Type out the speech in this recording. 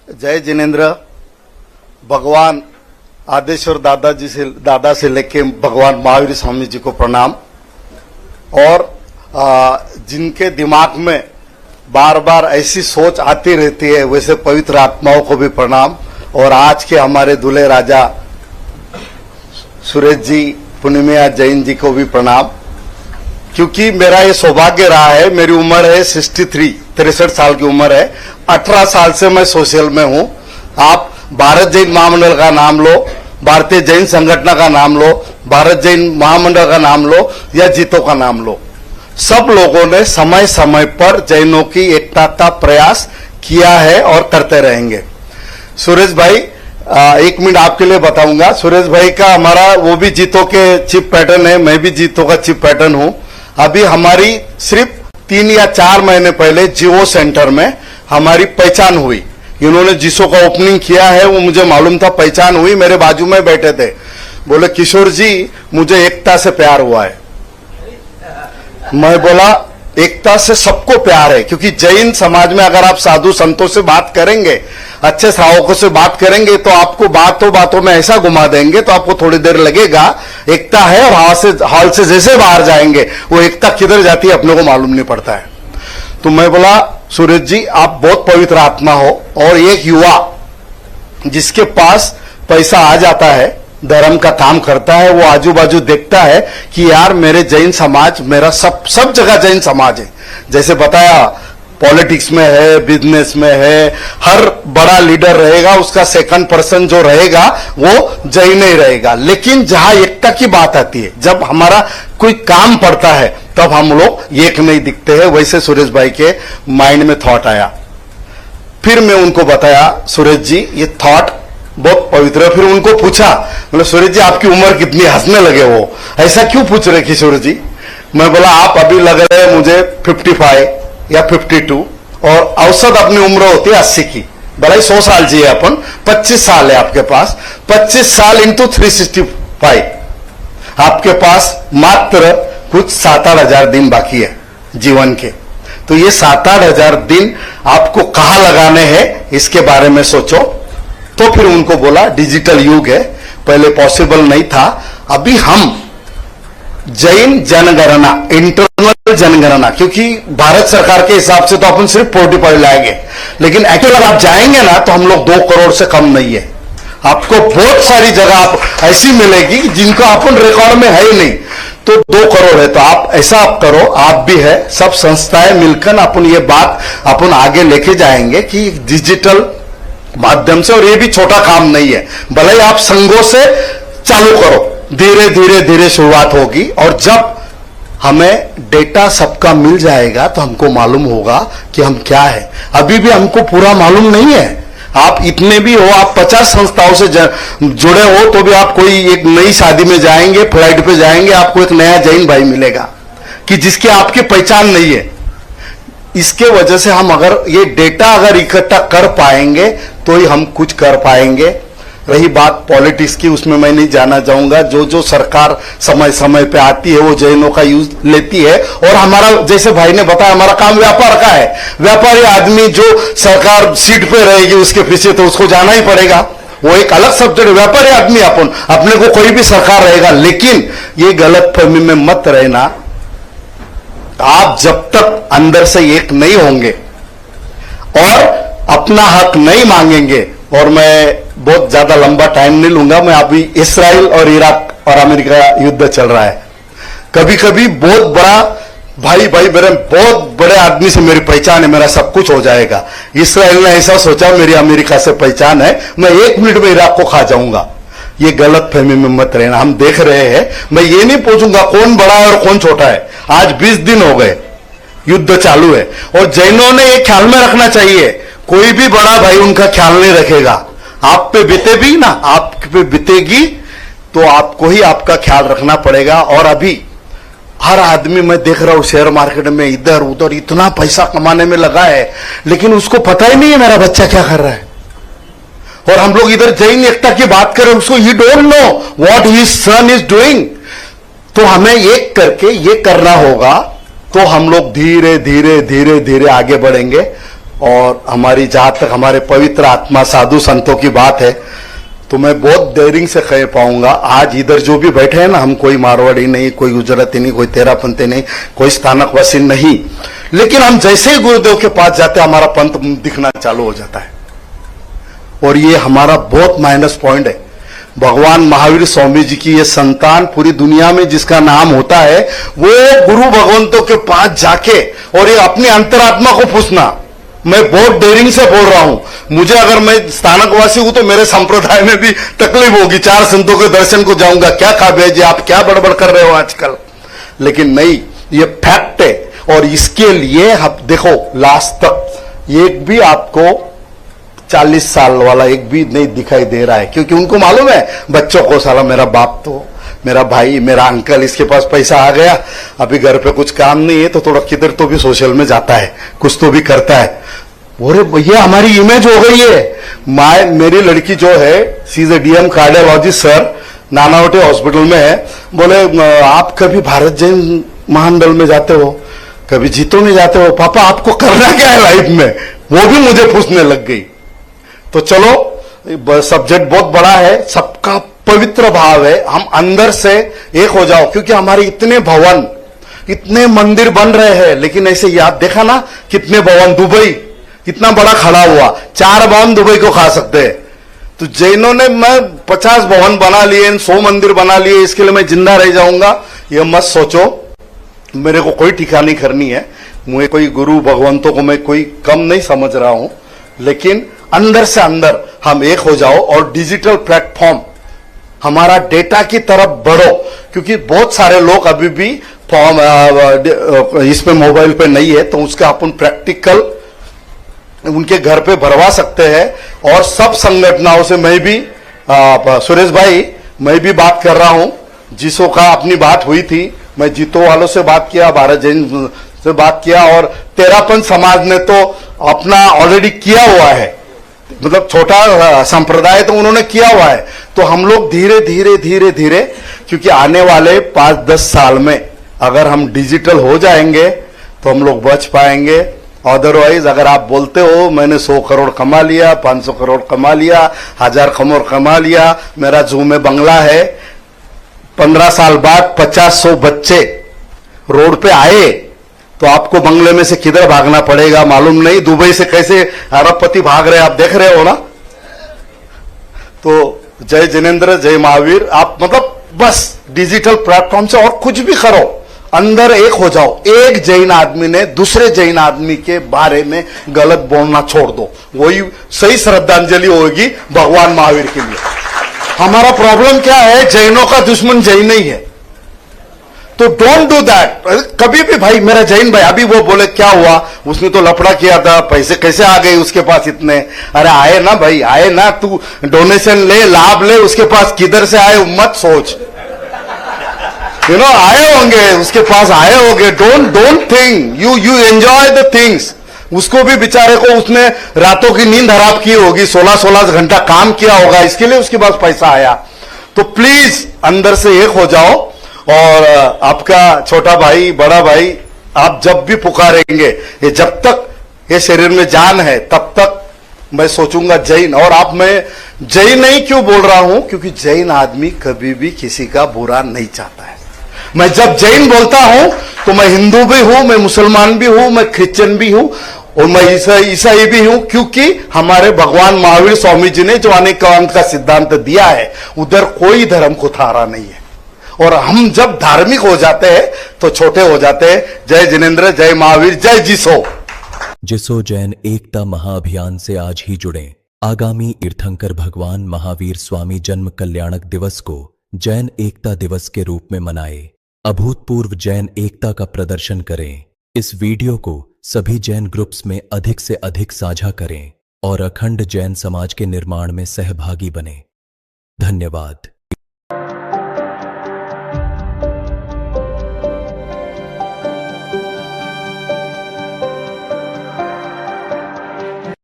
जय जिनेन्द्र। भगवान आदेश्वर दादा से लेके भगवान महावीर स्वामी जी को प्रणाम। और जिनके दिमाग में बार बार ऐसी सोच आती रहती है वैसे पवित्र आत्माओं को भी प्रणाम। और आज के हमारे दूल्हे राजा सुरेश जी पूर्णिमा जैन जी को भी प्रणाम, क्योंकि मेरा ये सौभाग्य रहा है। मेरी उम्र है 63 साल की उम्र है। 18 साल से मैं सोशल में हूं। आप भारत जैन महामंडल का नाम लो, भारतीय जैन संगठन का नाम लो, भारत जैन महामंडल का नाम लो या जीतो का नाम लो, सब लोगों ने समय समय पर जैनों की एकता का प्रयास किया है और करते रहेंगे। सुरेश भाई, 1 मिनट आपके लिए बताऊंगा। सुरेश भाई का हमारा वो भी जीतो के चीफ पैटर्न है, मैं भी जीतो का चीफ पैटर्न हूं। अभी हमारी सिर्फ 3 या 4 महीने पहले जियो सेंटर में हमारी पहचान हुई। इन्होंने जिसो का ओपनिंग किया है, वो मुझे मालूम था, पहचान हुई। मेरे बाजू में बैठे थे, बोले किशोर जी मुझे एकता से प्यार हुआ है। मैं बोला एकता से सबको प्यार है, क्योंकि जैन समाज में अगर आप साधु संतों से बात करेंगे, अच्छे श्रावकों से बात करेंगे, तो आपको बातों में ऐसा घुमा देंगे तो आपको थोड़ी देर लगेगा एकता है। और हॉल से जैसे बाहर जाएंगे वो एकता किधर जाती है अपने को मालूम नहीं पड़ता है। तो मैं बोला सुरेश जी आप बहुत पवित्र आत्मा हो, और एक युवा जिसके पास पैसा आ जाता है, धर्म का काम करता है, वो आजू बाजू देखता है कि यार मेरे जैन समाज, मेरा सब जगह जैन समाज है। जैसे बताया, पॉलिटिक्स में है, बिजनेस में है, हर बड़ा लीडर रहेगा उसका सेकंड पर्सन जो रहेगा वो जैन ही रहेगा। लेकिन जहां एकता की बात आती है, जब हमारा कोई काम पड़ता है, तब हम लोग एक नहीं दिखते हैं। वैसे सुरेश भाई के माइंड में थॉट आया। फिर मैं उनको बताया सुरेश जी ये थॉट बहुत पवित्र है। फिर उनको पूछा, मतलब सुरेश जी आपकी उम्र कितनी? हंसने लगे वो, ऐसा क्यों पूछ रहे किशोर जी? मैं बोला आप अभी लग रहे हैं मुझे 55 या 52, और औसत अपनी उम्र होती है 80 की। भले ही 100 साल जिए अपन, 25 साल है आपके पास। 25 साल इंटू 365, आपके पास मात्र कुछ 7-8 हजार दिन बाकी है जीवन के। तो ये 7-8 हजार दिन आपको कहां लगाने हैं इसके बारे में सोचो। तो फिर उनको बोला डिजिटल युग है, पहले पॉसिबल नहीं था। अभी हम जैन जनगणना, इंटरनल जनगणना, क्योंकि भारत सरकार के हिसाब से तो अपन सिर्फ 45 लाएंगे, लेकिन एक्चुअली आप जाएंगे ना तो हम लोग 2 करोड़ से कम नहीं है। आपको बहुत सारी जगह आप ऐसी मिलेगी जिनको अपन रिकॉर्ड में है ही नहीं, तो 2 करोड़ है। तो आप ऐसा आप करो, आप भी है, सब संस्थाएं मिलकर अपन ये बात अपन आगे लेके जाएंगे कि डिजिटल माध्यम से। और ये भी छोटा काम नहीं है, भले ही आप संघों से चालू करो, धीरे धीरे धीरे शुरुआत होगी। और जब हमें डेटा सबका मिल जाएगा तो हमको मालूम होगा कि हम क्या है। अभी भी हमको पूरा मालूम नहीं है। आप इतने भी हो, आप 50 संस्थाओं से जुड़े हो, तो भी आप कोई एक नई शादी में जाएंगे, फ्लाइट पे जाएंगे, आपको एक नया जैन भाई मिलेगा कि जिसकी आपकी पहचान नहीं है। इसके वजह से हम अगर ये डेटा अगर इकट्ठा कर पाएंगे तो ही हम कुछ कर पाएंगे। रही बात पॉलिटिक्स की, उसमें मैं नहीं जाना चाहूंगा। जो सरकार समय समय पे आती है वो जैनों का यूज लेती है। और हमारा, जैसे भाई ने बताया, हमारा काम व्यापार का है। व्यापारी आदमी जो सरकार सीट पे रहेगी उसके पीछे, तो उसको जाना ही पड़ेगा, वो एक अलग सब्जेक्ट। व्यापारी आदमी अपन, अपने को कोई भी सरकार रहेगा। लेकिन ये गलत फहमी में मत रहना, आप जब तक अंदर से एक नहीं होंगे और अपना हक नहीं मांगेंगे। और मैं बहुत ज्यादा लंबा टाइम नहीं लूंगा। मैं अभी इस्राइल और इराक और अमेरिका युद्ध चल रहा है। कभी कभी बहुत बड़ा भाई मेरे बहुत बड़े आदमी से मेरी पहचान है, मेरा सब कुछ हो जाएगा। इस्राइल ने ऐसा सोचा मेरी अमेरिका से पहचान है, मैं 1 मिनट में इराक को खा जाऊंगा। ये गलत फहमी में मत रहना। हम देख रहे हैं, मैं ये नहीं पूछूंगा कौन बड़ा है और कौन छोटा है। आज 20 दिन हो गए, युद्ध चालू है। और जैनों ने ये ख्याल में रखना चाहिए, कोई भी बड़ा भाई उनका ख्याल नहीं रखेगा। आप पे बीते भी ना, आप पे बीतेगी तो आपको ही आपका ख्याल रखना पड़ेगा। और अभी हर आदमी, मैं देख रहा हूं शेयर मार्केट में इधर उधर इतना पैसा कमाने में लगा है, लेकिन उसको पता ही नहीं है मेरा बच्चा क्या कर रहा है। और हम लोग इधर जैन एकता की बात करें, उसको ही don't know what his son is doing. तो हमें एक करके ये करना होगा, तो हम लोग धीरे धीरे धीरे धीरे आगे बढ़ेंगे। और हमारी जहां तक हमारे पवित्र आत्मा साधु संतों की बात है तो मैं बहुत डेयरिंग से कह पाऊंगा। आज इधर जो भी बैठे हैं ना, हम कोई मारवाड़ी नहीं, कोई गुजराती नहीं, कोई तेरापंथी नहीं, कोई स्थानकवासी नहीं, लेकिन हम जैसे ही गुरुदेव के पास जाते हैं हमारा पंथ दिखना चालू हो जाता है। और ये हमारा बहुत माइनस पॉइंट है। भगवान महावीर स्वामी जी की ये संतान पूरी दुनिया में जिसका नाम होता है, वो गुरु भगवंतों के पास जाके और ये अपनी अंतरात्मा को पूछना, मैं बहुत डेयरिंग से बोल रहा हूं। मुझे अगर मैं स्थानकवासी हूं तो मेरे संप्रदाय में भी तकलीफ होगी। 4 संतों के दर्शन को जाऊंगा, क्या काव्या जी आप क्या बड़बड़ कर रहे हो आजकल, लेकिन नहीं, ये फैक्ट है। और इसके लिए आप देखो लास्ट तक एक भी आपको 40 साल वाला एक भी नहीं दिखाई दे रहा है, क्योंकि उनको मालूम है बच्चों को, साला मेरा बाप तो, मेरा भाई, मेरा अंकल, इसके पास पैसा आ गया, अभी घर पे कुछ काम नहीं है तो थोड़ा किधर तो भी सोशल में जाता है, कुछ तो भी करता है। बोले भैया हमारी इमेज हो गई है। मेरी लड़की जो है, she is a DM cardiologist sir, Nanavati hospital में है। बोले आप कभी भारत जैन महामंडल में जाते हो, कभी जीतो में जाते हो, पापा आपको करना क्या है लाइफ में, वो भी मुझे पूछने लग गई। तो चलो सब्जेक्ट बहुत बड़ा है, सबका पवित्र भाव है, हम अंदर से एक हो जाओ, क्योंकि हमारे इतने भवन, इतने मंदिर बन रहे हैं, लेकिन ऐसे याद देखा ना कितने भवन, दुबई कितना बड़ा खड़ा हुआ, 4 भवन दुबई को खा सकते हैं। तो जैनों ने मैं 50 भवन बना लिए, 100 मंदिर बना लिए, इसके लिए मैं जिंदा रह जाऊंगा, ये मत सोचो। मेरे को कोई टीका नहीं करनी है, मुझे कोई गुरु भगवंतों को मैं कोई कम नहीं समझ रहा हूं, लेकिन अंदर से अंदर हम एक हो जाओ और डिजिटल प्लेटफॉर्म हमारा डेटा की तरफ बढ़ो, क्योंकि बहुत सारे लोग अभी भी फॉर्म इसमें मोबाइल पे नहीं है, तो उसका अपन प्रैक्टिकल उनके घर पे भरवा सकते हैं। और सब संगठनों से मैं भी सुरेश भाई मैं भी बात कर रहा हूं, जिसो का अपनी बात हुई थी, मैं जीतो वालों से बात किया, भारत जैन से बात किया, और तेरापंथ समाज ने तो अपना ऑलरेडी किया हुआ है, मतलब छोटा संप्रदाय तो उन्होंने किया हुआ है। तो हम लोग धीरे धीरे धीरे धीरे, क्योंकि आने वाले 5-10 साल में अगर हम डिजिटल हो जाएंगे तो हम लोग बच पाएंगे। अदरवाइज अगर आप बोलते हो मैंने 100 करोड़ कमा लिया, 500 करोड़ कमा लिया, 1000 करोड़ कमा लिया, मेरा जू में बंगला है, 15 साल बाद 50-100 बच्चे रोड पे आए तो आपको बंगले में से किधर भागना पड़ेगा मालूम नहीं। दुबई से कैसे अरबपति भाग रहे आप देख रहे हो ना। तो जय जिनेंद्र, जय महावीर। आप मतलब बस डिजिटल प्लेटफॉर्म से और कुछ भी करो, अंदर एक हो जाओ। एक जैन आदमी ने दूसरे जैन आदमी के बारे में गलत बोलना छोड़ दो, वही सही श्रद्धांजलि होगी भगवान महावीर के लिए। हमारा प्रॉब्लम क्या है, जैनों का दुश्मन जैन ही है, तो डोंट डू दैट कभी भी। भाई मेरा जैन भाई अभी वो बोले क्या हुआ, उसने तो लफड़ा किया था, पैसे कैसे आ गए उसके पास इतने। अरे आए ना भाई, आए ना, तू डोनेशन ले, लाभ ले, उसके पास किधर से आए मत सोच, आए होंगे उसके पास, आए होंगे। Don't think, you enjoy the things. उसको भी बेचारे को उसने रातों की नींद हराम की होगी, 16-16 घंटा काम किया होगा, इसके लिए उसके पास पैसा आया। तो प्लीज अंदर से एक हो जाओ। और आपका छोटा भाई, बड़ा भाई, आप जब भी पुकारेंगे, ये जब तक ये शरीर में जान है तब तक मैं सोचूंगा जैन। और आप, मैं जैन नहीं क्यों बोल रहा हूं, क्योंकि जैन आदमी कभी भी किसी का बुरा नहीं चाहता है। मैं जब जैन बोलता हूं तो मैं हिंदू भी हूं, मैं मुसलमान भी हूं, मैं क्रिश्चियन भी हूं, और मैं ईसाई भी हूं, क्योंकि हमारे भगवान महावीर स्वामी जी ने जो अनेक अंक का सिद्धांत दिया है, उधर कोई धर्म को थारा नहीं है। और हम जब धार्मिक हो जाते हैं तो छोटे हो जाते हैं। जय जिनेंद्र, जय महावीर, जय जिसो। जिसो जैन एकता महाअभियान से आज ही जुड़ें। आगामी तीर्थंकर भगवान महावीर स्वामी जन्म कल्याणक दिवस को जैन एकता दिवस के रूप में मनाएं। अभूतपूर्व जैन एकता का प्रदर्शन करें। इस वीडियो को सभी जैन ग्रुप्स में अधिक से अधिक साझा करें और अखंड जैन समाज के निर्माण में सहभागी बने। धन्यवाद।